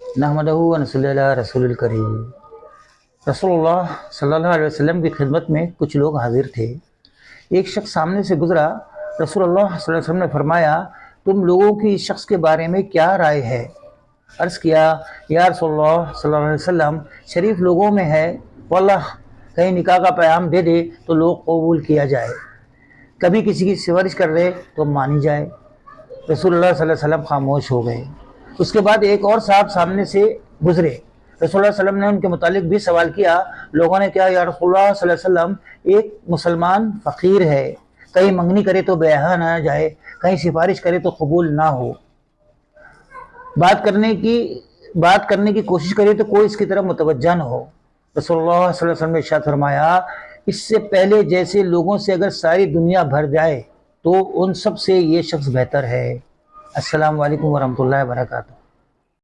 نحمدہ و نصلی علی رسول الکریم۔ رسول اللہ صلی اللہ علیہ وسلم کی خدمت میں کچھ لوگ حاضر تھے۔ ایک شخص سامنے سے گزرا۔ رسول اللہ صلی اللہ علیہ وسلم نے فرمایا، تم لوگوں کی اس شخص کے بارے میں کیا رائے ہے؟ عرض کیا، یا رسول اللہ صلی اللہ علیہ وسلم، شریف لوگوں میں ہے، واللہ کہیں نکاح کا پیام دے دے تو لوگ قبول کیا جائے، کبھی کسی کی سفارش کر دے تو مانی جائے۔ رسول اللہ صلی اللہ علیہ وسلم خاموش ہو گئے۔ اس کے بعد ایک اور صاحب سامنے سے گزرے۔ رسول اللہ صلی اللہ علیہ وسلم نے ان کے متعلق بھی سوال کیا۔ لوگوں نے کہا، یا رسول اللہ صلی اللہ علیہ وسلم، ایک مسلمان فقیر ہے، کہیں منگنی کرے تو بیاہ نہ جائے، کہیں سفارش کرے تو قبول نہ ہو، بات کرنے کی کوشش کرے تو کوئی اس کی طرف متوجہ نہ ہو۔ رسول اللہ صلی اللہ علیہ وسلم نے ارشاد فرمایا، اس سے پہلے جیسے لوگوں سے اگر ساری دنیا بھر جائے تو ان سب سے یہ شخص بہتر ہے۔ السلام علیکم ورحمۃ اللہ وبرکاتہ۔